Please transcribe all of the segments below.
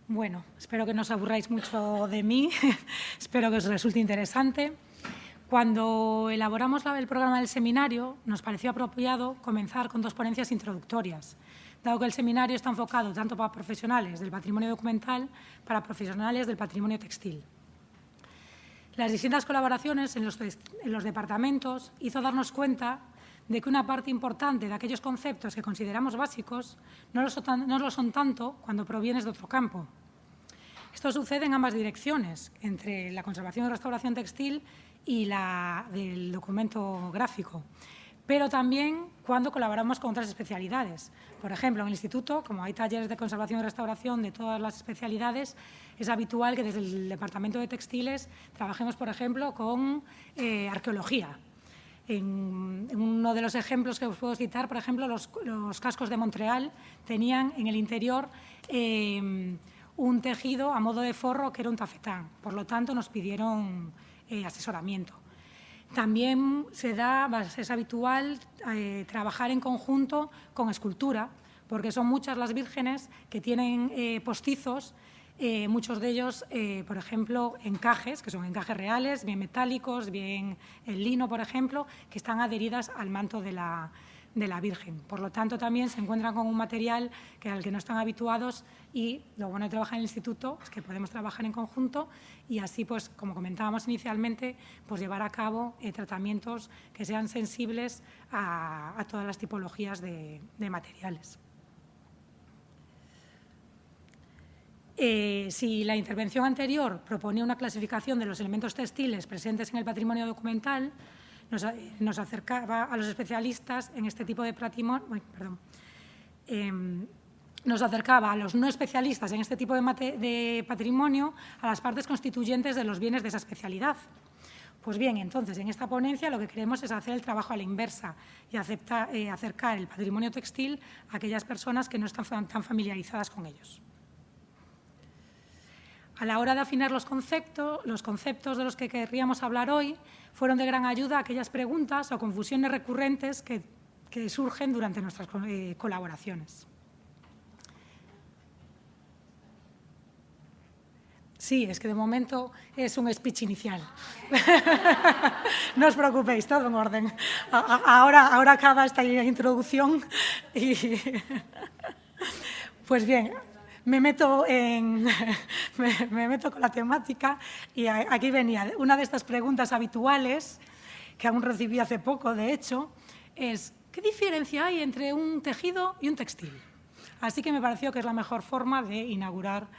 Bueno, espero que no os aburráis mucho de mí, espero que os resulte interesante. Cuando elaboramos el programa del seminario, nos pareció apropiado comenzar con 2 ponencias introductorias, dado que el seminario está enfocado tanto para profesionales del patrimonio documental para profesionales del patrimonio textil. Las distintas colaboraciones en los departamentos hizo darnos cuenta de que una parte importante de aquellos conceptos que consideramos básicos no lo son tanto cuando provienes de otro campo. Esto sucede en ambas direcciones, entre la conservación y restauración textil y la del documento gráfico, pero también cuando colaboramos con otras especialidades. Por ejemplo, en el instituto, como hay talleres de conservación y restauración de todas las especialidades, es habitual que desde el Departamento de Textiles trabajemos, por ejemplo, con arqueología. En uno de los ejemplos que os puedo citar, por ejemplo, los cascos de Montreal tenían en el interior un tejido a modo de forro que era un tafetán. Por lo tanto, nos pidieron asesoramiento. También es habitual trabajar en conjunto con escultura, porque son muchas las vírgenes que tienen postizos, muchos de ellos, por ejemplo, encajes, que son encajes reales, bien metálicos, bien en lino, por ejemplo, que están adheridas al manto de la Virgen. Por lo tanto, también se encuentran con un material al que no están habituados y lo bueno de trabajar en el instituto es que podemos trabajar en conjunto y así, pues, como comentábamos inicialmente, pues llevar a cabo tratamientos que sean sensibles a todas las tipologías de materiales. Si la intervención anterior proponía una clasificación de los elementos textiles presentes en el patrimonio documental, nos acercaba a los especialistas en este tipo de patrimonio, nos acercaba a los no especialistas en este tipo de patrimonio a las partes constituyentes de los bienes de esa especialidad. Pues bien, entonces, en esta ponencia lo que queremos es hacer el trabajo a la inversa y acercar el patrimonio textil a aquellas personas que no están tan familiarizadas con ellos. A la hora de afinar los conceptos de los que querríamos hablar hoy fueron de gran ayuda aquellas preguntas o confusiones recurrentes que surgen durante nuestras colaboraciones. Sí, es que de momento es un speech inicial. No os preocupéis, todo en orden. Ahora acaba esta introducción y… Pues bien… Me meto con la temática y aquí venía. Una de estas preguntas habituales, que aún recibí hace poco, de hecho, es ¿qué diferencia hay entre un tejido y un textil? Así que me pareció que es la mejor forma de inaugurar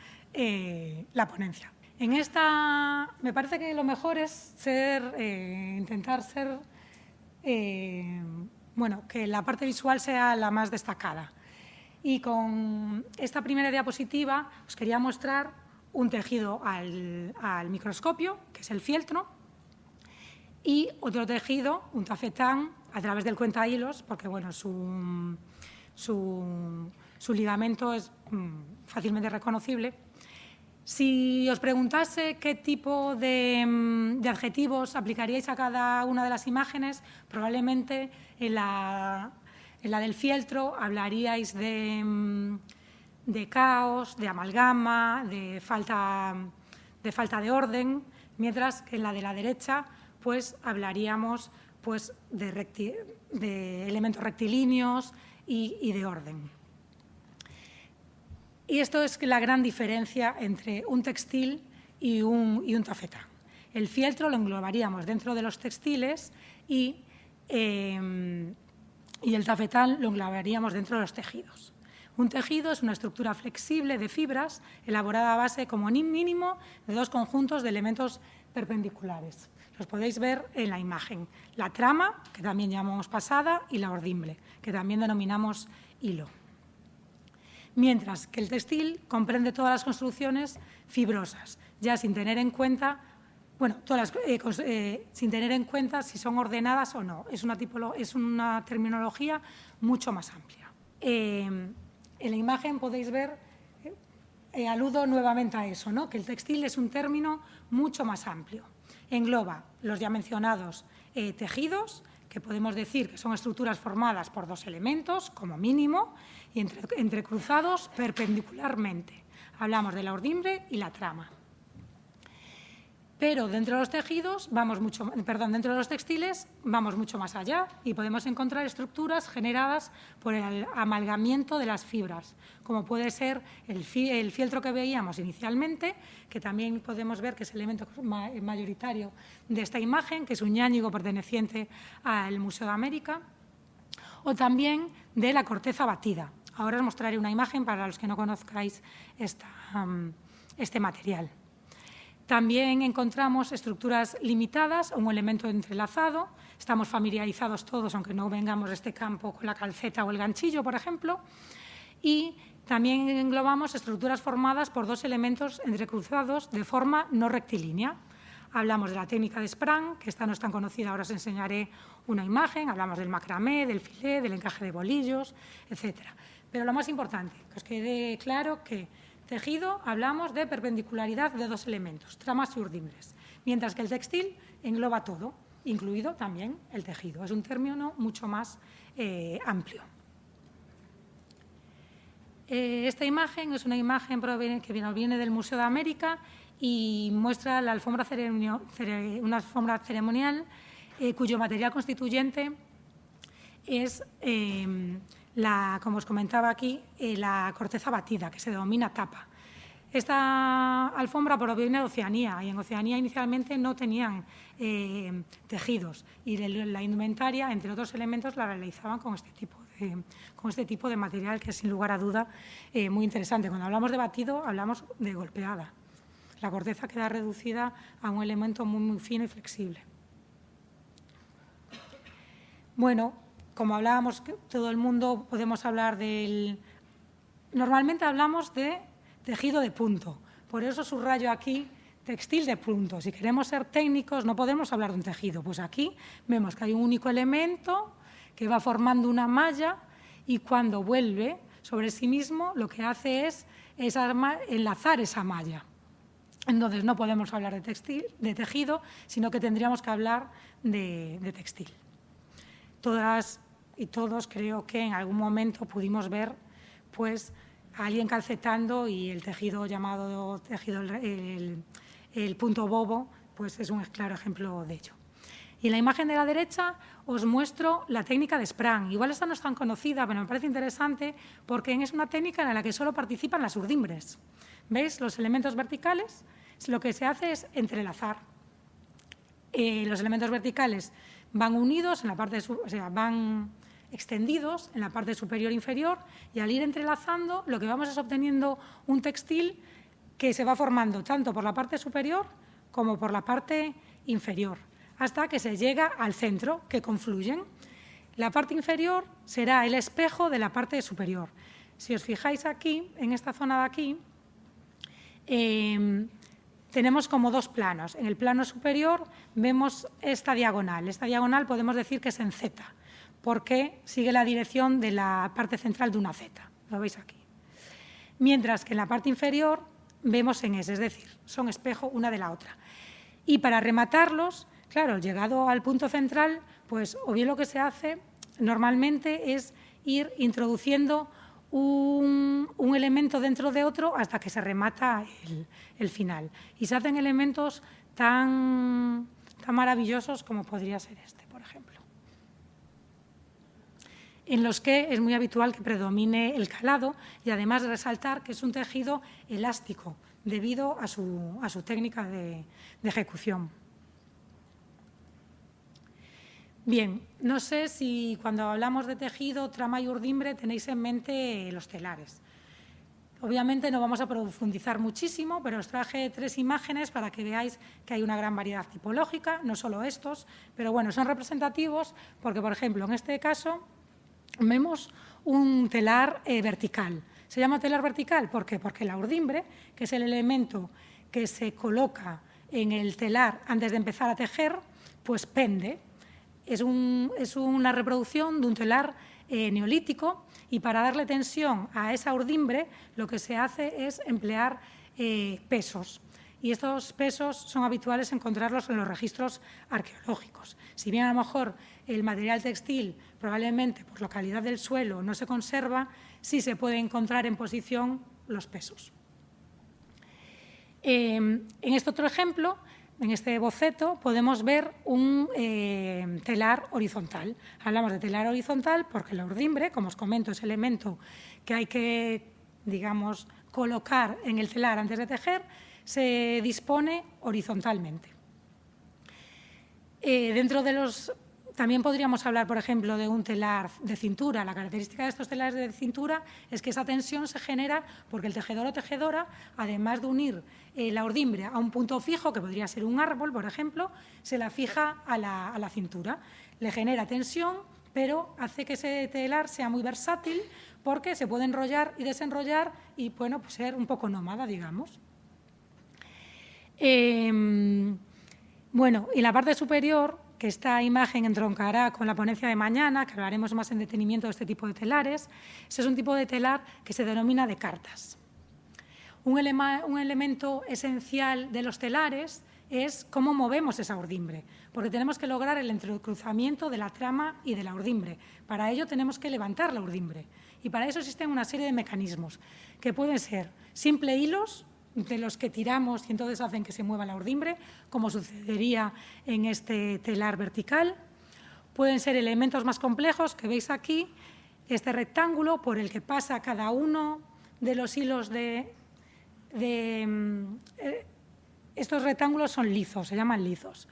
la ponencia. En esta, me parece que lo mejor es intentar ser, que la parte visual sea la más destacada. Y con esta primera diapositiva os quería mostrar un tejido al microscopio, que es el fieltro, y otro tejido, un tafetán, a través del cuentahilos, porque bueno, su ligamento es fácilmente reconocible. Si os preguntase qué tipo de adjetivos aplicaríais a cada una de las imágenes, probablemente en la del fieltro hablaríais de caos, de amalgama, de falta de orden, mientras que en la de la derecha pues, hablaríamos pues, de elementos rectilíneos y de orden. Y esto es la gran diferencia entre un textil y un tafetán. El fieltro lo englobaríamos dentro de los textiles y el tafetán lo englobaríamos dentro de los tejidos. Un tejido es una estructura flexible de fibras elaborada a base como mínimo de 2 conjuntos de elementos perpendiculares. Los podéis ver en la imagen. La trama, que también llamamos pasada, y la ordimbre, que también denominamos hilo. Mientras que el textil comprende todas las construcciones fibrosas, ya sin tener en cuenta sin tener en cuenta si son ordenadas o no. Es una terminología mucho más amplia. En la imagen podéis ver, aludo nuevamente a eso, ¿no? Que el textil es un término mucho más amplio. Engloba los ya mencionados tejidos, que podemos decir que son estructuras formadas por 2 elementos, como mínimo, y entrecruzados perpendicularmente, Hablamos de la urdimbre y la trama. Pero dentro de los tejidos, dentro de los textiles, vamos mucho más allá y podemos encontrar estructuras generadas por el amalgamiento de las fibras, como puede ser el fieltro que veíamos inicialmente, que también podemos ver que es el elemento mayoritario de esta imagen, que es un ñáñigo perteneciente al Museo de América, o también de la corteza batida. Ahora os mostraré una imagen para los que no conozcáis este material. También encontramos estructuras limitadas o un elemento entrelazado. Estamos familiarizados todos, aunque no vengamos de este campo, con la calceta o el ganchillo, por ejemplo. Y también englobamos estructuras formadas por dos elementos entrecruzados de forma no rectilínea. Hablamos de la técnica de Sprang, que esta no es tan conocida, ahora os enseñaré una imagen. Hablamos del macramé, del filé, del encaje de bolillos, etc. Pero lo más importante, que os quede claro que tejido, hablamos de perpendicularidad de dos elementos, tramas y urdimbres, mientras que el textil engloba todo, incluido también el tejido. Es un término mucho más amplio. Esta imagen es una imagen que viene del Museo de América y muestra una alfombra ceremonial cuyo material constituyente es como os comentaba aquí, la corteza batida, que se denomina tapa. Esta alfombra proviene de Oceanía y en Oceanía inicialmente no tenían tejidos y la indumentaria, entre otros elementos, la realizaban con este tipo de material que es, sin lugar a duda, muy interesante. Cuando hablamos de batido, hablamos de golpeada. La corteza queda reducida a un elemento muy, muy fino y flexible. Bueno, como hablábamos, todo el mundo podemos hablar del... Normalmente hablamos de tejido de punto, por eso subrayo aquí textil de punto. Si queremos ser técnicos no podemos hablar de un tejido, pues aquí vemos que hay un único elemento que va formando una malla y cuando vuelve sobre sí mismo lo que hace es enlazar esa malla. Entonces no podemos hablar de tejido, sino que tendríamos que hablar de textil. Todas y todos creo que en algún momento pudimos ver pues, a alguien calcetando y el tejido llamado tejido el punto bobo pues es un claro ejemplo de ello. Y en la imagen de la derecha os muestro la técnica de Sprang. Igual esta no es tan conocida, pero me parece interesante porque es una técnica en la que solo participan las urdimbres. ¿Veis? Los elementos verticales, lo que se hace es entrelazar. Los elementos verticales van unidos, van extendidos en la parte superior e inferior y al ir entrelazando lo que vamos es obteniendo un textil que se va formando tanto por la parte superior como por la parte inferior hasta que se llega al centro, que confluyen. La parte inferior será el espejo de la parte superior. Si os fijáis aquí, en esta zona de aquí, tenemos como dos planos. En el plano superior vemos esta diagonal. Esta diagonal podemos decir que es en Z, porque sigue la dirección de la parte central de una Z. Lo veis aquí. Mientras que en la parte inferior vemos en S, es decir, son espejo una de la otra. Y para rematarlos, claro, llegado al punto central, pues o bien lo que se hace normalmente es ir introduciendo un elemento dentro de otro hasta que se remata el final. Y se hacen elementos tan maravillosos como podría ser este, por ejemplo, en los que es muy habitual que predomine el calado y además resaltar que es un tejido elástico debido a su técnica de ejecución. Bien, no sé si cuando hablamos de tejido, trama y urdimbre tenéis en mente los telares. Obviamente no vamos a profundizar muchísimo, pero os traje 3 imágenes para que veáis que hay una gran variedad tipológica, no solo estos, pero bueno, son representativos porque, por ejemplo, en este caso vemos un telar vertical. ¿Se llama telar vertical? ¿Por qué? Porque la urdimbre, que es el elemento que se coloca en el telar antes de empezar a tejer, pues pende. Es una reproducción de un telar neolítico y para darle tensión a esa urdimbre lo que se hace es emplear pesos. Y estos pesos son habituales encontrarlos en los registros arqueológicos. Si bien a lo mejor el material textil probablemente por la calidad del suelo no se conserva, sí se puede encontrar en posición los pesos. En este otro ejemplo, en este boceto, podemos ver un telar horizontal. Hablamos de telar horizontal porque la urdimbre, como os comento, es el elemento que hay que, digamos, colocar en el telar antes de tejer, se dispone horizontalmente. Dentro de los... También podríamos hablar, por ejemplo, de un telar de cintura. La característica de estos telares de cintura es que esa tensión se genera porque el tejedor o tejedora, además de unir la urdimbre a un punto fijo, que podría ser un árbol, por ejemplo, se la fija a la cintura. Le genera tensión, pero hace que ese telar sea muy versátil porque se puede enrollar y desenrollar y, bueno, pues ser un poco nómada, digamos. Bueno, y la parte superior, que esta imagen entroncará con la ponencia de mañana, que hablaremos más en detenimiento de este tipo de telares. Ese es un tipo de telar que se denomina de cartas. Un elemento esencial de los telares es cómo movemos esa urdimbre, porque tenemos que lograr el entrecruzamiento de la trama y de la urdimbre. Para ello tenemos que levantar la urdimbre y para eso existen una serie de mecanismos que pueden ser simple hilos, de los que tiramos y entonces hacen que se mueva la urdimbre, como sucedería en este telar vertical. Pueden ser elementos más complejos que veis aquí, este rectángulo por el que pasa cada uno de los hilos estos rectángulos son lizos, se llaman lizos,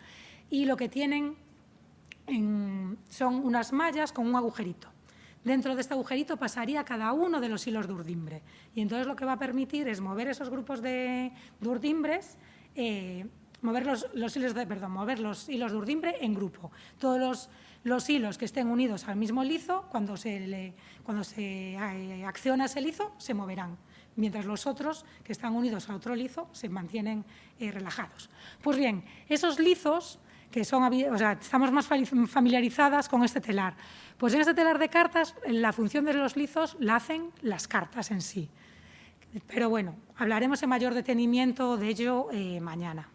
y lo que tienen son unas mallas con un agujerito. Dentro de este agujerito pasaría cada uno de los hilos de urdimbre. Y entonces lo que va a permitir es mover esos grupos de urdimbres, mover los hilos de urdimbre en grupo. Todos los hilos que estén unidos al mismo lizo, cuando se acciona ese lizo, se moverán, mientras los otros que están unidos a otro lizo se mantienen relajados. Pues bien, esos lizos que son, estamos más familiarizadas con este telar. Pues en este telar de cartas, la función de los lizos la hacen las cartas en sí. Pero bueno, hablaremos en mayor detenimiento de ello mañana.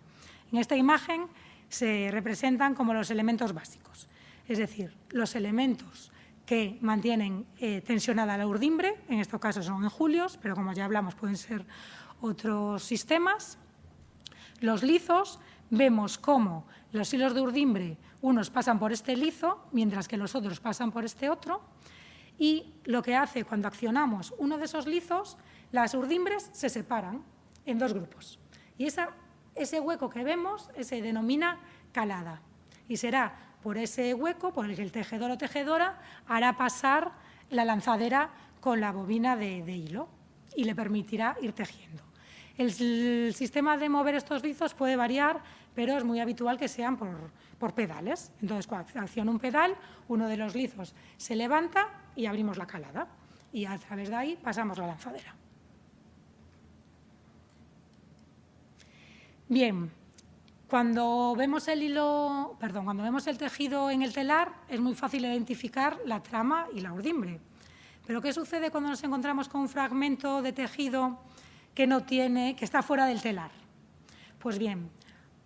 En esta imagen se representan como los elementos básicos, es decir, los elementos que mantienen tensionada la urdimbre, en este caso son enjulios, pero como ya hablamos pueden ser otros sistemas. Los lizos, vemos cómo los hilos de urdimbre, unos pasan por este lizo, mientras que los otros pasan por este otro, y lo que hace cuando accionamos uno de esos lizos, las urdimbres se separan en dos grupos. Y ese hueco que vemos se denomina calada, y será por ese hueco por el que el tejedor o tejedora hará pasar la lanzadera con la bobina de hilo y le permitirá ir tejiendo. El sistema de mover estos lizos puede variar, pero es muy habitual que sean por pedales. Entonces, cuando acciona un pedal, uno de los lizos se levanta y abrimos la calada. Y a través de ahí pasamos la lanzadera. Bien, cuando vemos el tejido en el telar, es muy fácil identificar la trama y la urdimbre. Pero ¿qué sucede cuando nos encontramos con un fragmento de tejido que está fuera del telar? Pues bien,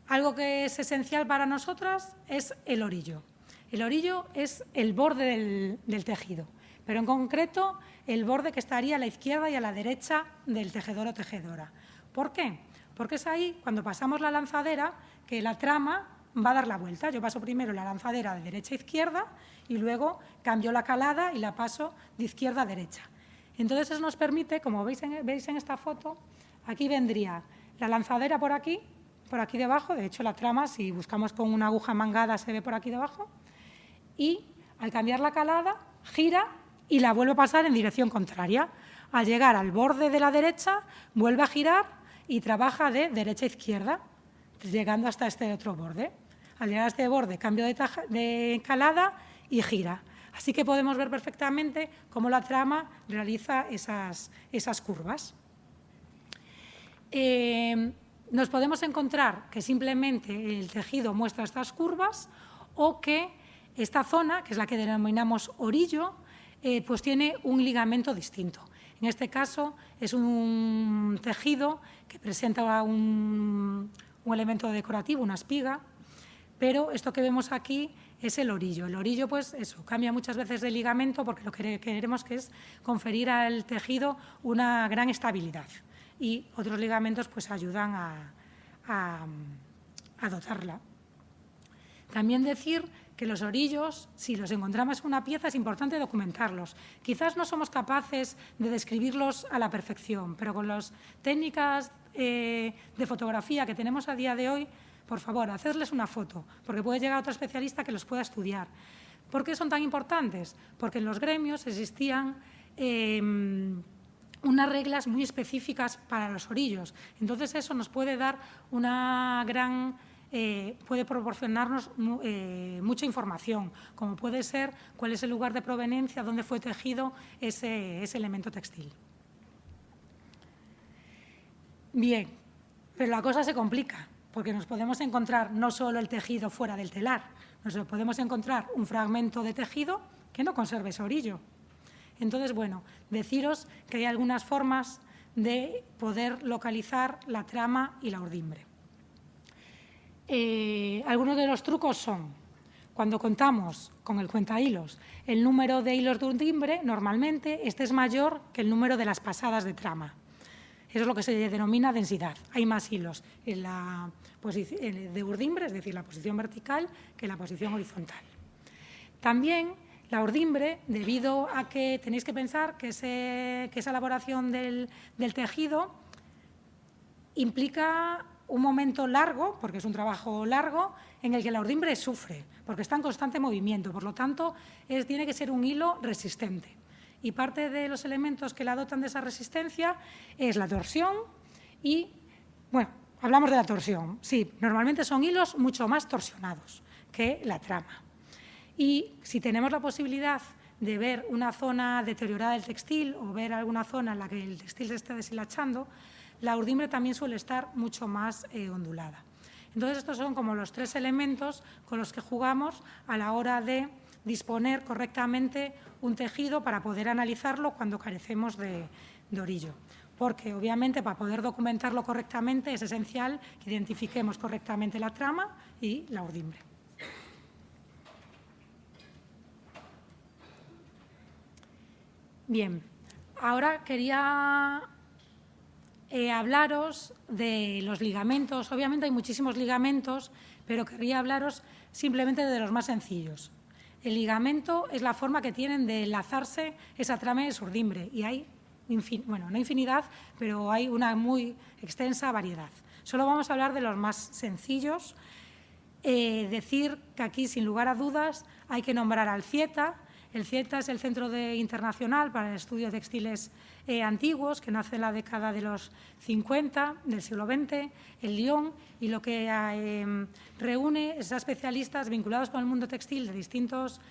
algo que es esencial para nosotras es el orillo. El orillo es el borde del tejido, pero en concreto el borde que estaría a la izquierda y a la derecha del tejedor o tejedora. ¿Por qué? Porque es ahí, cuando pasamos la lanzadera, que la trama va a dar la vuelta. Yo paso primero la lanzadera de derecha a izquierda y luego cambio la calada y la paso de izquierda a derecha. Entonces, eso nos permite, como veis en esta foto, aquí vendría la lanzadera por aquí debajo. De hecho, la trama, si buscamos con una aguja mangada, se ve por aquí debajo. Y al cambiar la calada, gira y la vuelve a pasar en dirección contraria. Al llegar al borde de la derecha, vuelve a girar y trabaja de derecha a izquierda, llegando hasta este otro borde. Al llegar a este borde, cambio de calada y gira. Así que podemos ver perfectamente cómo la trama realiza esas curvas. Nos podemos encontrar que simplemente el tejido muestra estas curvas o que esta zona, que es la que denominamos orillo, pues tiene un ligamento distinto. En este caso es un tejido que presenta un elemento decorativo, una espiga, pero esto que vemos aquí es el orillo. El orillo, pues eso, cambia muchas veces de ligamento porque lo que queremos que es conferir al tejido una gran estabilidad. y otros ligamentos pues ayudan a dotarla. También decir que los orillos, si los encontramos en una pieza, es importante documentarlos. Quizás no somos capaces de describirlos a la perfección, pero con las técnicas de fotografía que tenemos a día de hoy, por favor, hacerles una foto, porque puede llegar otro especialista que los pueda estudiar. ¿Por qué son tan importantes? Porque en los gremios existían unas reglas muy específicas para los orillos. Entonces, eso nos puede dar una gran... puede proporcionarnos mucha información, como puede ser cuál es el lugar de proveniencia, dónde fue tejido ese elemento textil. Bien, pero la cosa se complica, porque nos podemos encontrar no solo el tejido fuera del telar, nos podemos encontrar un fragmento de tejido que no conserve ese orillo. Entonces, bueno, deciros que hay algunas formas de poder localizar la trama y la urdimbre. Algunos de los trucos son, cuando contamos con el cuentahilos el número de hilos de urdimbre, normalmente este es mayor que el número de las pasadas de trama. Eso es lo que se denomina densidad. Hay más hilos en la posición de urdimbre, es decir, la posición vertical, que en la posición horizontal. También la urdimbre, debido a que tenéis que pensar que esa elaboración del tejido implica un momento largo, porque es un trabajo largo, en el que la urdimbre sufre, porque está en constante movimiento. Por lo tanto, tiene que ser un hilo resistente. Y parte de los elementos que la dotan de esa resistencia es la torsión y, bueno, hablamos de la torsión. Sí, normalmente son hilos mucho más torsionados que la trama. Y si tenemos la posibilidad de ver una zona deteriorada del textil o ver alguna zona en la que el textil se esté deshilachando, la urdimbre también suele estar mucho más ondulada. Entonces, estos son como los tres elementos con los que jugamos a la hora de disponer correctamente un tejido para poder analizarlo cuando carecemos de orillo. Porque, obviamente, para poder documentarlo correctamente es esencial que identifiquemos correctamente la trama y la urdimbre. Bien, ahora quería hablaros de los ligamentos. Obviamente hay muchísimos ligamentos, pero querría hablaros simplemente de los más sencillos. El ligamento es la forma que tienen de enlazarse esa trama y esa urdimbre, y hay, bueno, no infinidad, pero hay una muy extensa variedad. Solo vamos a hablar de los más sencillos. Decir que aquí, sin lugar a dudas, hay que nombrar al CIETA. El CIETA es el Centro Internacional para el Estudio de Textiles Antiguos, que nace en la década de los 50 del siglo XX, en Lyon, y lo que reúne es a especialistas vinculados con el mundo textil de distintos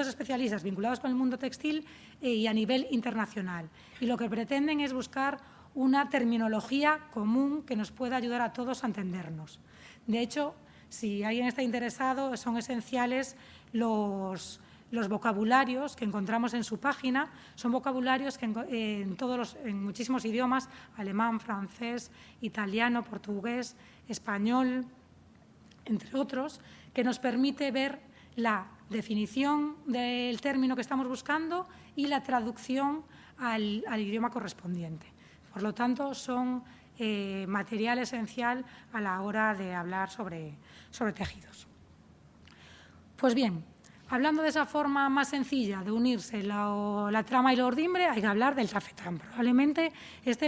especialistas vinculados con el mundo textil y a nivel internacional. Y lo que pretenden es buscar una terminología común que nos pueda ayudar a todos a entendernos. De hecho, si alguien está interesado, son esenciales los vocabularios que encontramos en su página. Son vocabularios que en muchísimos idiomas, alemán, francés, italiano, portugués, español, entre otros, que nos permite ver la definición del término que estamos buscando y la traducción al idioma correspondiente. Por lo tanto, son material esencial a la hora de hablar sobre tejidos. Pues bien, hablando de esa forma más sencilla de unirse la trama y la urdimbre, hay que hablar del tafetán. Probablemente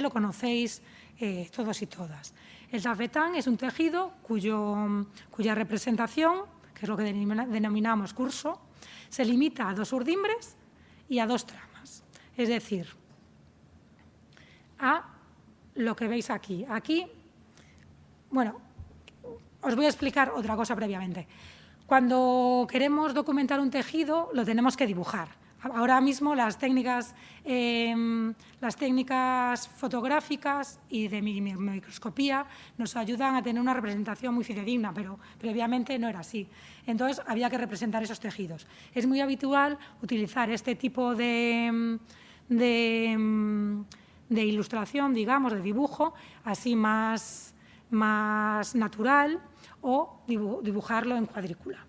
lo conocéis todos y todas. El tafetán es un tejido cuya representación, que es lo que denominamos curso, se limita a 2 urdimbres y a 2 tramas. Es decir, a lo que veis aquí. Aquí, bueno, os voy a explicar otra cosa previamente. Cuando queremos documentar un tejido, lo tenemos que dibujar. Ahora mismo las técnicas fotográficas y de microscopía nos ayudan a tener una representación muy fidedigna, pero previamente no era así. Entonces, había que representar esos tejidos. Es muy habitual utilizar este tipo de ilustración, digamos, de dibujo, así más natural, o dibujarlo en cuadrícula.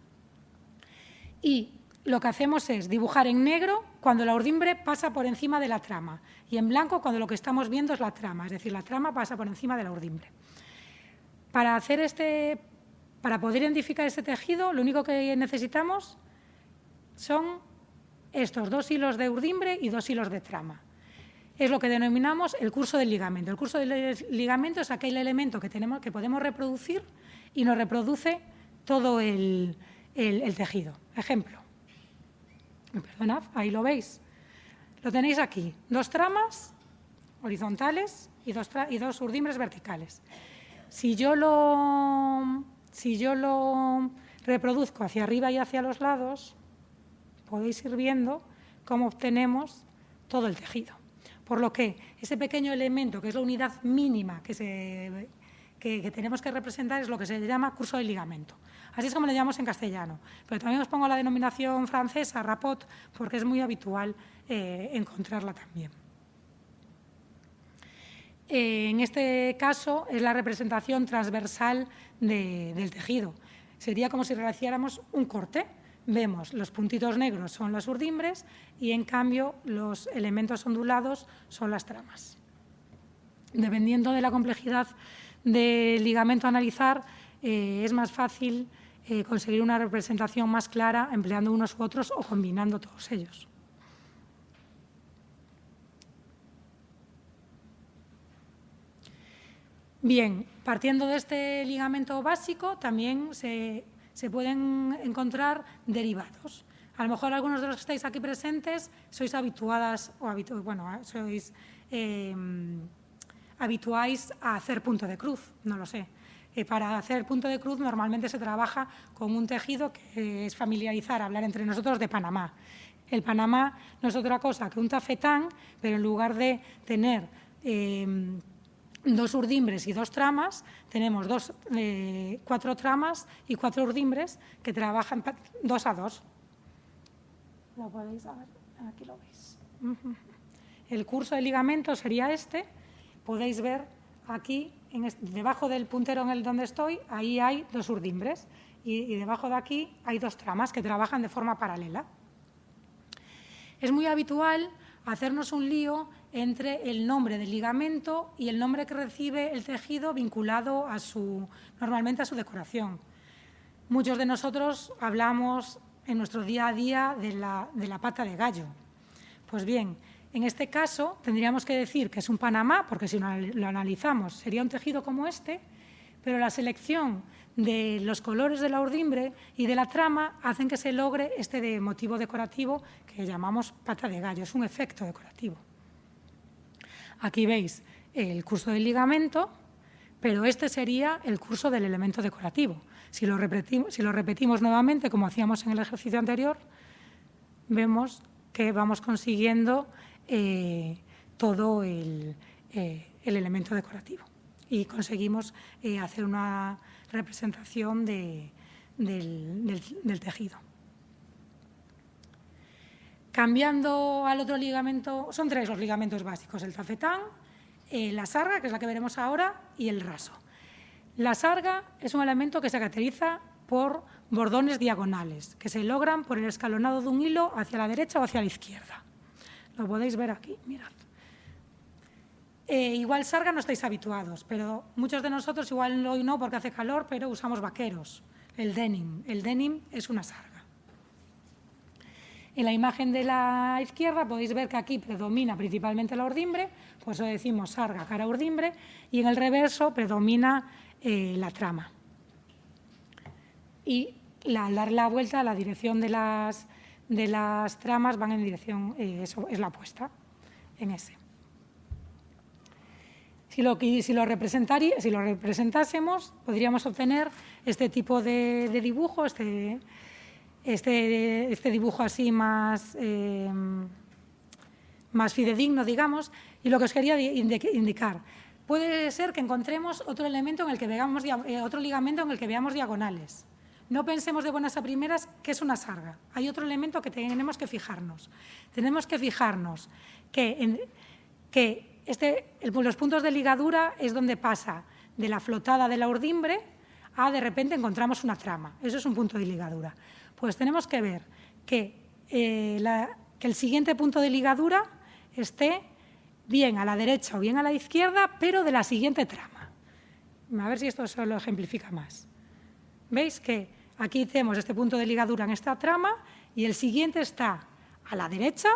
Y lo que hacemos es dibujar en negro cuando la urdimbre pasa por encima de la trama y en blanco cuando lo que estamos viendo es la trama, es decir, la trama pasa por encima de la urdimbre. Para poder identificar este tejido, lo único que necesitamos son estos 2 hilos de urdimbre y 2 hilos de trama. Es lo que denominamos el curso del ligamento. El curso del ligamento es aquel elemento que podemos reproducir y nos reproduce todo el tejido. Ejemplo. Perdonad, ahí lo veis. Lo tenéis aquí. 2 tramas horizontales y 2 urdimbres verticales. Si yo lo reproduzco hacia arriba y hacia los lados, podéis ir viendo cómo obtenemos todo el tejido. Por lo que ese pequeño elemento, que es la unidad mínima que tenemos que representar, es lo que se llama curso del ligamento. Así es como le llamamos en castellano. Pero también os pongo la denominación francesa, rapport, porque es muy habitual encontrarla también. En este caso es la representación transversal del tejido. Sería como si realizáramos un corte. Vemos los puntitos negros son las urdimbres y, en cambio, los elementos ondulados son las tramas. Dependiendo de la complejidad del ligamento a analizar, es más fácil conseguir una representación más clara empleando unos u otros o combinando todos ellos. Bien, partiendo de este ligamento básico, también se pueden encontrar derivados. A lo mejor algunos de los que estáis aquí presentes sois habituáis a hacer punto de cruz, no lo sé. Para hacer punto de cruz normalmente se trabaja con un tejido que es familiarizar, hablar entre nosotros de Panamá. El Panamá no es otra cosa que un tafetán, pero en lugar de tener 2 urdimbres y 2 tramas, tenemos 4 tramas y 4 urdimbres que trabajan 2 a 2. Lo podéis ver, aquí lo veis. El curso del ligamento sería este. Podéis ver aquí, debajo del puntero en el donde estoy, ahí hay 2 urdimbres y debajo de aquí hay 2 tramas que trabajan de forma paralela. Es muy habitual hacernos un lío entre el nombre del ligamento y el nombre que recibe el tejido vinculado normalmente a su decoración. Muchos de nosotros hablamos en nuestro día a día de la pata de gallo. Pues bien, en este caso tendríamos que decir que es un Panamá, porque si lo analizamos sería un tejido como este, pero la selección de los colores de la urdimbre y de la trama hacen que se logre este motivo decorativo que llamamos pata de gallo. Es un efecto decorativo. Aquí veis el curso del ligamento, pero este sería el curso del elemento decorativo. Si lo repetimos nuevamente, como hacíamos en el ejercicio anterior, vemos que vamos consiguiendo todo el elemento decorativo y conseguimos hacer una representación del tejido. Cambiando al otro ligamento, son 3 los ligamentos básicos: el tafetán, la sarga, que es la que veremos ahora, y el raso. La sarga es un elemento que se caracteriza por bordones diagonales, que se logran por el escalonado de un hilo hacia la derecha o hacia la izquierda. Lo podéis ver aquí, mirad. Igual sarga no estáis habituados, pero muchos de nosotros, igual hoy no porque hace calor, pero usamos vaqueros, el denim. El denim es una sarga. En la imagen de la izquierda podéis ver que aquí predomina principalmente la urdimbre, por eso decimos sarga cara urdimbre, y en el reverso predomina la trama. Y al dar la vuelta, la dirección de las tramas van en dirección, eso es la opuesta, en ese. Si lo representásemos, podríamos obtener este tipo de dibujo, este dibujo así más fidedigno, digamos, y lo que os quería indicar. Puede ser que encontremos otro ligamento en el que veamos diagonales. No pensemos de buenas a primeras que es una sarga. Hay otro elemento que tenemos que fijarnos. Tenemos que fijarnos que los puntos de ligadura es donde pasa de la flotada de la urdimbre a de repente encontramos una trama. Eso es un punto de ligadura. Pues tenemos que ver que el siguiente punto de ligadura esté bien a la derecha o bien a la izquierda, pero de la siguiente trama. A ver si esto se lo ejemplifica más. ¿Veis que aquí tenemos este punto de ligadura en esta trama y el siguiente está a la derecha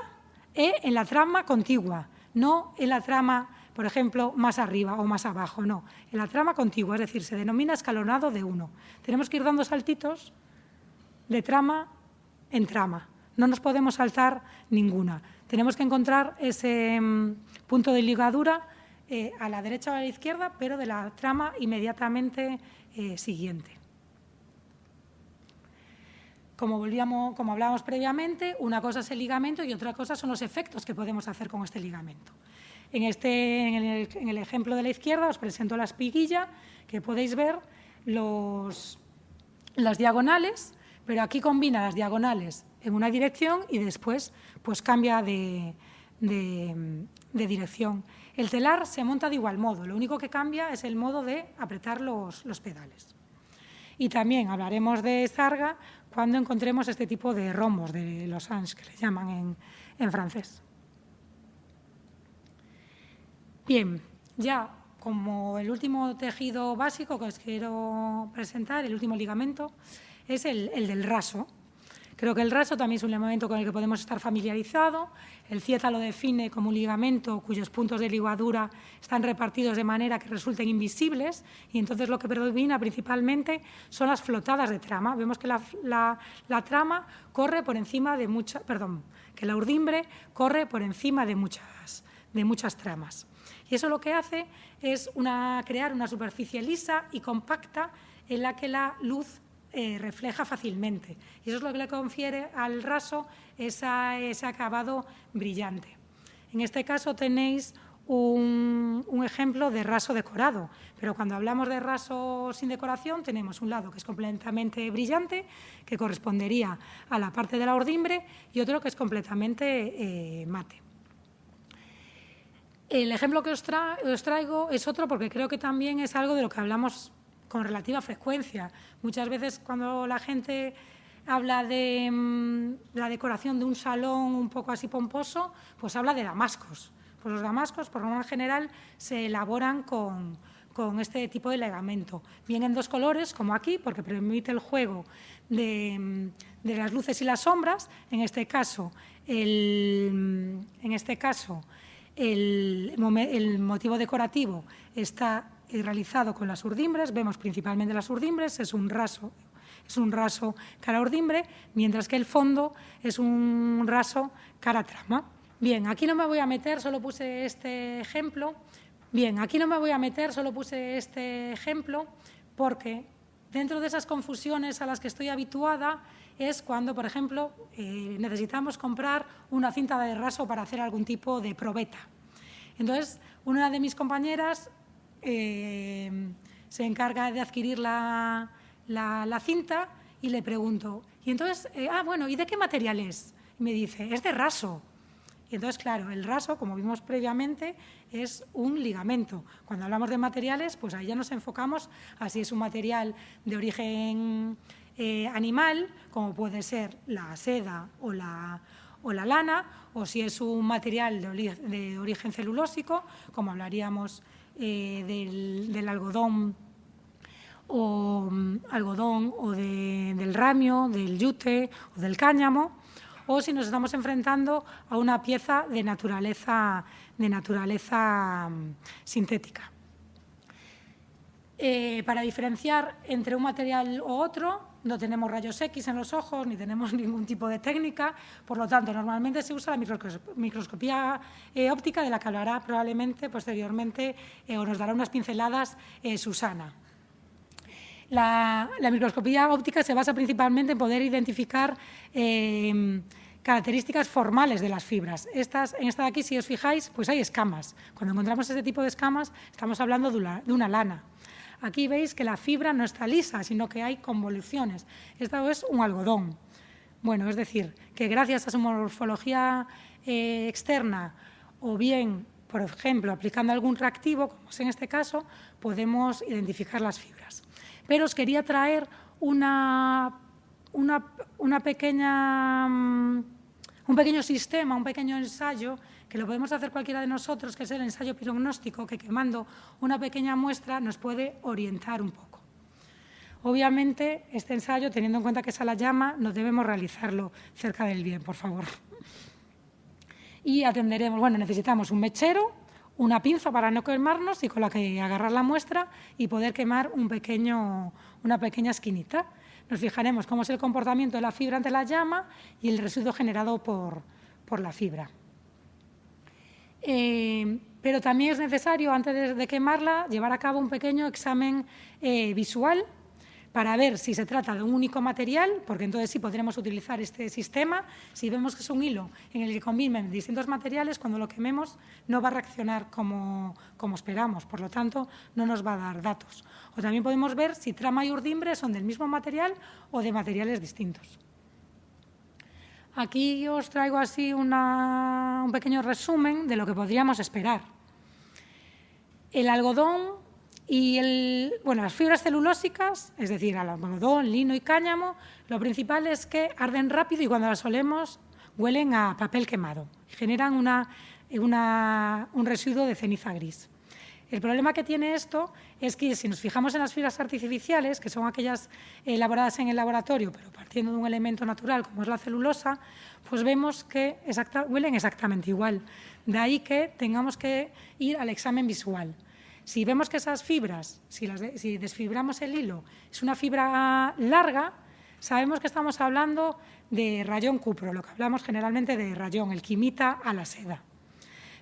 e en la trama contigua, no en la trama, por ejemplo, más arriba o más abajo, no, en la trama contigua, es decir, se denomina escalonado de 1. Tenemos que ir dando saltitos de trama en trama, no nos podemos saltar ninguna. Tenemos que encontrar ese punto de ligadura a la derecha o a la izquierda, pero de la trama inmediatamente siguiente. Como hablábamos previamente, una cosa es el ligamento y otra cosa son los efectos que podemos hacer con este ligamento. En el ejemplo de la izquierda os presento la espiguilla, que podéis ver las diagonales, pero aquí combina las diagonales en una dirección y después pues cambia de dirección. El telar se monta de igual modo, lo único que cambia es el modo de apretar los pedales. Y también hablaremos de sarga cuando encontremos este tipo de rombos, de losange, que le llaman en francés. Bien, ya como el último tejido básico que os quiero presentar, el último ligamento, es el del raso. Creo que el raso también es un ligamento con el que podemos estar familiarizados. El CIETA lo define como un ligamento cuyos puntos de ligadura están repartidos de manera que resulten invisibles y entonces lo que predomina principalmente son las flotadas de trama. Vemos que la trama corre por encima de que la urdimbre corre por encima de muchas tramas. Y eso lo que hace es crear una superficie lisa y compacta en la que la luz refleja fácilmente. Y eso es lo que le confiere al raso ese acabado brillante. En este caso tenéis un ejemplo de raso decorado, pero cuando hablamos de raso sin decoración tenemos un lado que es completamente brillante, que correspondería a la parte de la urdimbre, y otro que es completamente mate. El ejemplo que os traigo es otro porque creo que también es algo de lo que hablamos con relativa frecuencia. Muchas veces cuando la gente habla de la decoración de un salón un poco así pomposo, pues habla de damascos. Pues los damascos, por norma general, se elaboran con este tipo de ligamento. Vienen dos colores, como aquí, porque permite el juego de las luces y las sombras. En este caso, el motivo decorativo está realizado con las urdimbres. Vemos principalmente las urdimbres, es un raso cara urdimbre, mientras que el fondo es un raso cara trama. Bien, aquí no me voy a meter, solo puse este ejemplo. Porque dentro de esas confusiones a las que estoy habituada es cuando, por ejemplo, necesitamos comprar una cinta de raso para hacer algún tipo de probeta. Entonces, una de mis compañeras se encarga de adquirir la cinta y le pregunto, y entonces, ¿y de qué material es? Y me dice, es de raso. Y entonces, claro, el raso, como vimos previamente, es un ligamento. Cuando hablamos de materiales, pues ahí ya nos enfocamos a si es un material de origen animal, como puede ser la seda o la lana, o si es un material de origen celulósico, como hablaríamos del algodón o del ramio, del yute o del cáñamo, o si nos estamos enfrentando a una pieza de naturaleza sintética. Para diferenciar entre un material u otro, no tenemos rayos X en los ojos ni tenemos ningún tipo de técnica, por lo tanto, normalmente se usa la microscopía óptica, de la que hablará probablemente posteriormente o nos dará unas pinceladas Susana. La microscopía óptica se basa principalmente en poder identificar características formales de las fibras. En esta de aquí, si os fijáis, pues hay escamas. Cuando encontramos este tipo de escamas, estamos hablando de una lana. Aquí veis que la fibra no está lisa, sino que hay convoluciones. Esto es un algodón. Bueno, es decir, que gracias a su morfología externa o bien, por ejemplo, aplicando algún reactivo, como es en este caso, podemos identificar las fibras. Pero os quería traer una un pequeño sistema, un pequeño ensayo que lo podemos hacer cualquiera de nosotros, que es el ensayo pirognóstico, que quemando una pequeña muestra nos puede orientar un poco. Obviamente, este ensayo, teniendo en cuenta que es a la llama, no debemos realizarlo cerca del bien, por favor. Y atenderemos, bueno, necesitamos un mechero, una pinza para no quemarnos y con la que agarrar la muestra y poder quemar una pequeña esquinita. Nos fijaremos cómo es el comportamiento de la fibra ante la llama y el residuo generado por la fibra. Pero también es necesario, antes de quemarla, llevar a cabo un pequeño examen visual para ver si se trata de un único material, porque entonces sí podremos utilizar este sistema. Si vemos que es un hilo en el que conviven distintos materiales, cuando lo quememos no va a reaccionar como esperamos, por lo tanto no nos va a dar datos. O también podemos ver si trama y urdimbre son del mismo material o de materiales distintos. Aquí os traigo así un pequeño resumen de lo que podríamos esperar. El algodón y las fibras celulósicas, es decir, algodón, lino y cáñamo, lo principal es que arden rápido y cuando las olemos huelen a papel quemado. Generan un residuo de ceniza gris. El problema que tiene esto es que si nos fijamos en las fibras artificiales, que son aquellas elaboradas en el laboratorio, pero partiendo de un elemento natural como es la celulosa, pues vemos que huelen exactamente igual. De ahí que tengamos que ir al examen visual. Si vemos que esas fibras, si desfibramos el hilo, es una fibra larga, sabemos que estamos hablando de rayón cupro, lo que hablamos generalmente de rayón, el que imita a la seda.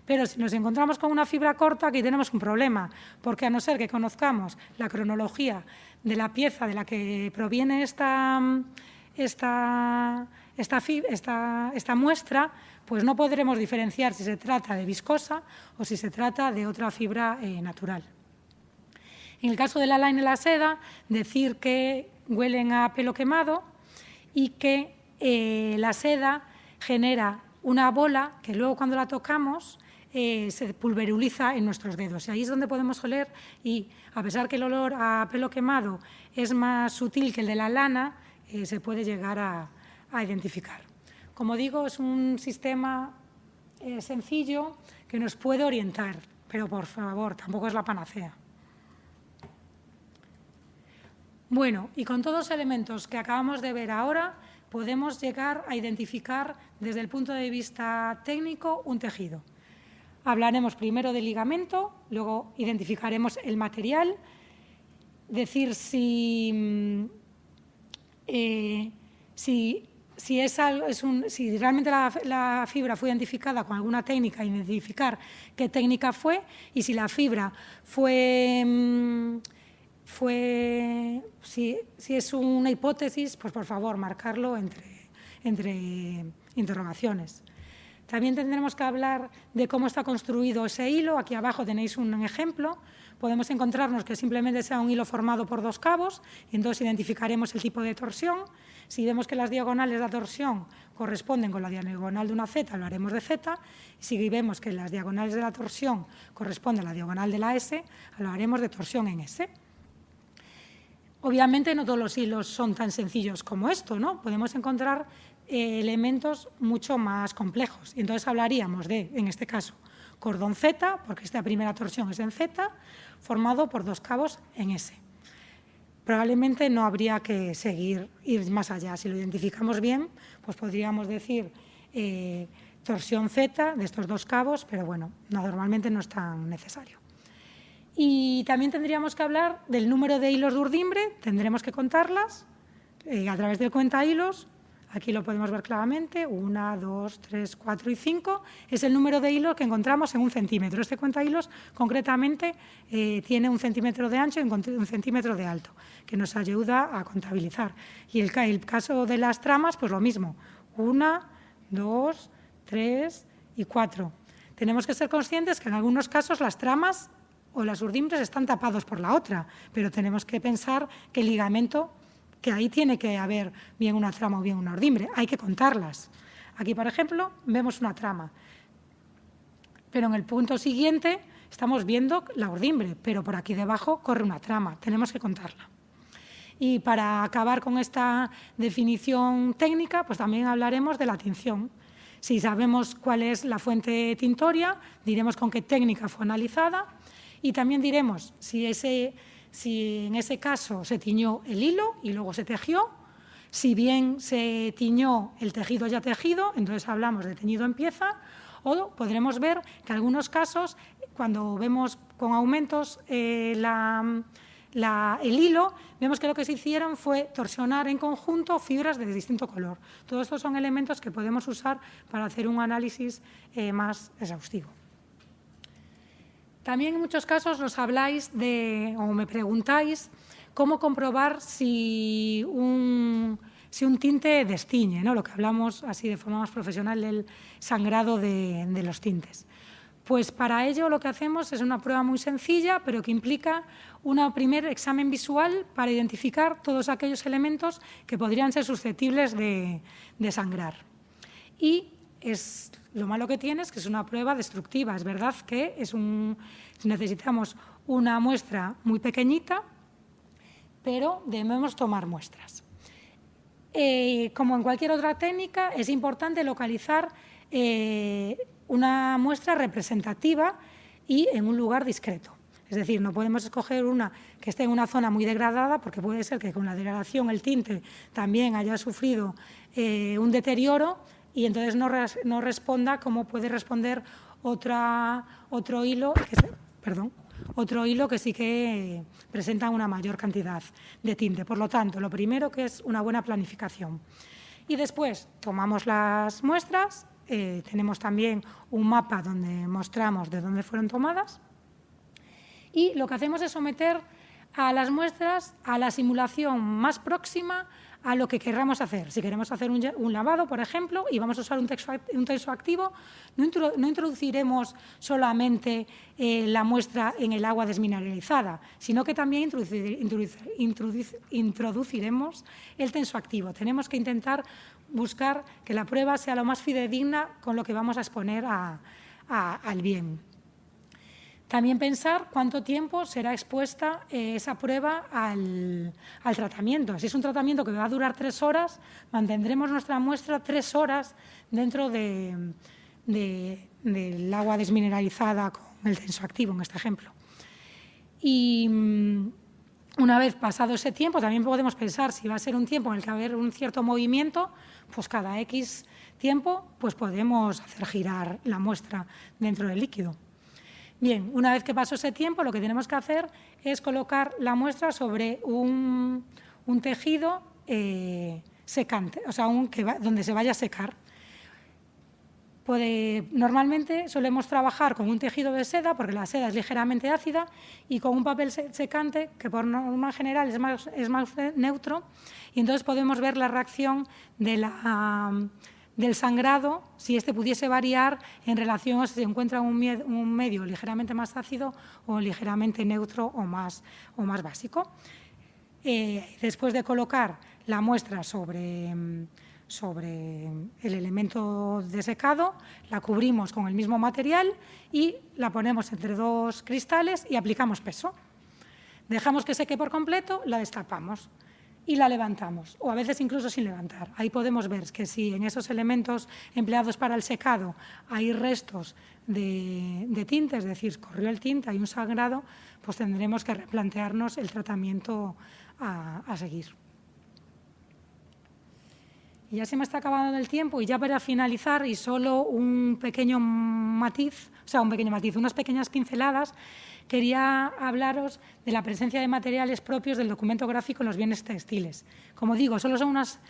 Pero si nos encontramos con una fibra corta, aquí tenemos un problema, porque a no ser que conozcamos la cronología de la pieza de la que proviene esta muestra, pues no podremos diferenciar si se trata de viscosa o si se trata de otra fibra natural. En el caso de la lana y la seda, decir que huelen a pelo quemado y que la seda genera una bola que luego cuando la tocamos se pulveriza en nuestros dedos. Y ahí es donde podemos oler y, a pesar que el olor a pelo quemado es más sutil que el de la lana, se puede llegar a identificar. Como digo, es un sistema sencillo que nos puede orientar, pero por favor, tampoco es la panacea. Bueno, y con todos los elementos que acabamos de ver ahora, podemos llegar a identificar desde el punto de vista técnico un tejido. Hablaremos primero del ligamento, luego identificaremos el material, decir si realmente la fibra fue identificada con alguna técnica, identificar qué técnica fue, y si la fibra si es una hipótesis, pues por favor, marcarlo entre interrogaciones. También tendremos que hablar de cómo está construido ese hilo. Aquí abajo tenéis un ejemplo. Podemos encontrarnos que simplemente sea un hilo formado por dos cabos y entonces identificaremos el tipo de torsión. Si vemos que las diagonales de la torsión corresponden con la diagonal de una Z, lo haremos de Z. Si vemos que las diagonales de la torsión corresponden a la diagonal de la S, lo haremos de torsión en S. Obviamente no todos los hilos son tan sencillos como esto, ¿no? Podemos encontrar elementos mucho más complejos. Y entonces hablaríamos de, en este caso, cordón Z, porque esta primera torsión es en Z, formado por dos cabos en S. Probablemente no habría que ir más allá. Si lo identificamos bien, pues podríamos decir torsión Z de estos dos cabos, pero bueno, normalmente no es tan necesario. Y también tendríamos que hablar del número de hilos de urdimbre, tendremos que contarlas a través del cuenta hilos. Aquí lo podemos ver claramente, 1, 2, 3, 4 y 5. Es el número de hilos que encontramos en 1 centímetro. Este cuenta hilos concretamente tiene 1 centímetro de ancho y 1 centímetro de alto, que nos ayuda a contabilizar. Y el caso de las tramas, pues lo mismo, 1, 2, 3 y 4. Tenemos que ser conscientes que en algunos casos las tramas o las urdimbres están tapados por la otra, pero tenemos que pensar que el ligamento, que ahí tiene que haber bien una trama o bien una urdimbre, hay que contarlas. Aquí, por ejemplo, vemos una trama, pero en el punto siguiente estamos viendo la urdimbre, pero por aquí debajo corre una trama, tenemos que contarla. Y para acabar con esta definición técnica, pues también hablaremos de la tinción. Si sabemos cuál es la fuente tintoria, diremos con qué técnica fue analizada y también diremos si en ese caso se tiñó el hilo y luego se tejió. Si bien se tiñó el tejido ya tejido, entonces hablamos de teñido en pieza, o podremos ver que en algunos casos, cuando vemos con aumentos el hilo, vemos que lo que se hicieron fue torsionar en conjunto fibras de distinto color. Todos estos son elementos que podemos usar para hacer un análisis más exhaustivo. También en muchos casos nos habláis o me preguntáis cómo comprobar si un tinte destiñe, ¿no? Lo que hablamos así de forma más profesional del sangrado de los tintes. Pues para ello lo que hacemos es una prueba muy sencilla, pero que implica un primer examen visual para identificar todos aquellos elementos que podrían ser susceptibles de sangrar. Y lo malo que tiene es que es una prueba destructiva. Es verdad que necesitamos una muestra muy pequeñita, pero debemos tomar muestras. Como en cualquier otra técnica, es importante localizar una muestra representativa y en un lugar discreto. Es decir, no podemos escoger una que esté en una zona muy degradada, porque puede ser que con la degradación el tinte también haya sufrido un deterioro y entonces no responda como puede responder otro hilo que sí que presenta una mayor cantidad de tinte. Por lo tanto, lo primero que es una buena planificación. Y después tomamos las muestras, tenemos también un mapa donde mostramos de dónde fueron tomadas y lo que hacemos es someter a las muestras a la simulación más próxima a lo que queramos hacer. Si queremos hacer un lavado, por ejemplo, y vamos a usar un tensoactivo, no introduciremos solamente la muestra en el agua desmineralizada, sino que también introduciremos el tensoactivo. Tenemos que intentar buscar que la prueba sea lo más fidedigna con lo que vamos a exponer al bien. También pensar cuánto tiempo será expuesta esa prueba al tratamiento. Si es un tratamiento que va a durar 3 horas, mantendremos nuestra muestra 3 horas dentro del agua desmineralizada con el tensoactivo, en este ejemplo. Y una vez pasado ese tiempo, también podemos pensar si va a ser un tiempo en el que va a haber un cierto movimiento, pues cada X tiempo pues podemos hacer girar la muestra dentro del líquido. Bien, una vez que pasó ese tiempo, lo que tenemos que hacer es colocar la muestra sobre un tejido secante, o sea, donde se vaya a secar. Normalmente solemos trabajar con un tejido de seda, porque la seda es ligeramente ácida, y con un papel secante, que por norma general es más neutro, y entonces podemos ver la reacción del sangrado, si este pudiese variar en relación a si se encuentra un medio ligeramente más ácido o ligeramente neutro o más básico. Después de colocar la muestra sobre el elemento de secado, la cubrimos con el mismo material y la ponemos entre 2 cristales y aplicamos peso. Dejamos que seque por completo, la destapamos y la levantamos, o a veces incluso sin levantar. Ahí podemos ver que si en esos elementos empleados para el secado hay restos de tinte, es decir, corrió el tinte, hay un sangrado, pues tendremos que replantearnos el tratamiento a seguir. Y ya se me está acabando el tiempo y ya para finalizar y solo un pequeño matiz, unas pequeñas pinceladas, quería hablaros de la presencia de materiales propios del documento gráfico en los bienes textiles. Como digo, solo son unas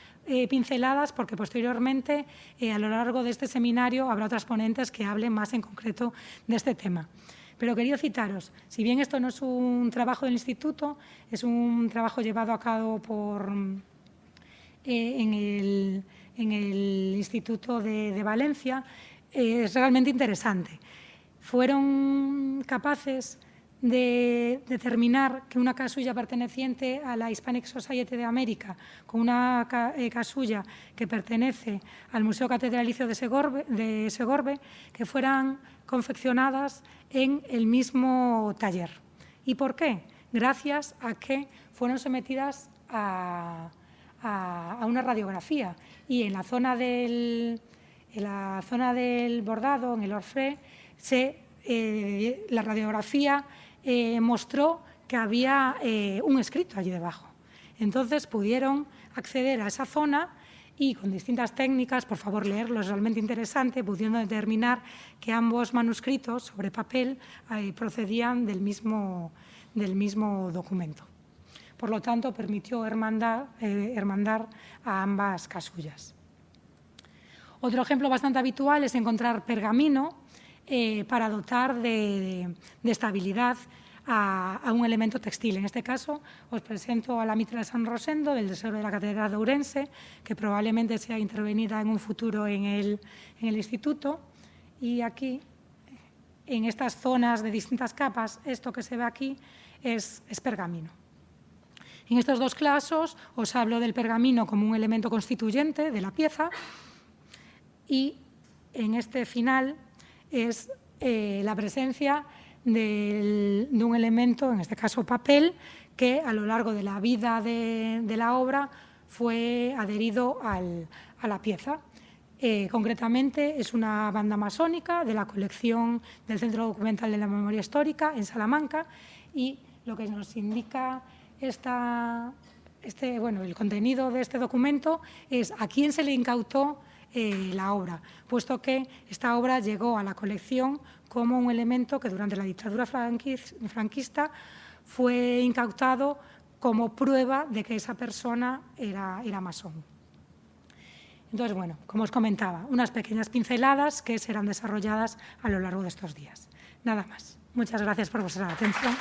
pinceladas porque posteriormente, a lo largo de este seminario, habrá otras ponentes que hablen más en concreto de este tema. Pero quería citaros, si bien esto no es un trabajo del instituto, es un trabajo llevado a cabo en el Instituto de Valencia, es realmente interesante. Fueron capaces de determinar que una casulla perteneciente a la Hispanic Society de América con una casulla que pertenece al Museo Catedralicio de Segorbe, que fueran confeccionadas en el mismo taller. ¿Y por qué? Gracias a que fueron sometidas a una radiografía y en la zona del bordado, en el orfré, la radiografía mostró que había un escrito allí debajo. Entonces pudieron acceder a esa zona y con distintas técnicas, por favor leerlo, es realmente interesante, pudiendo determinar que ambos manuscritos sobre papel procedían del mismo documento. Por lo tanto, permitió hermandar a ambas casullas. Otro ejemplo bastante habitual es encontrar pergamino para dotar de estabilidad a un elemento textil. En este caso, os presento a la mitra de San Rosendo del tesoro de la Catedral de Ourense, que probablemente sea intervenida en un futuro en el instituto. Y aquí, en estas zonas de distintas capas, esto que se ve aquí es pergamino. En estos dos casos os hablo del pergamino como un elemento constituyente de la pieza y en este final es la presencia de un elemento, en este caso papel, que a lo largo de la vida de la obra fue adherido a la pieza. Concretamente es una banda masónica de la colección del Centro Documental de la Memoria Histórica en Salamanca y lo que nos indica el contenido de este documento es a quién se le incautó la obra, puesto que esta obra llegó a la colección como un elemento que durante la dictadura franquista fue incautado como prueba de que esa persona era masón. Entonces, bueno, como os comentaba, unas pequeñas pinceladas que serán desarrolladas a lo largo de estos días. Nada más. Muchas gracias por vuestra atención.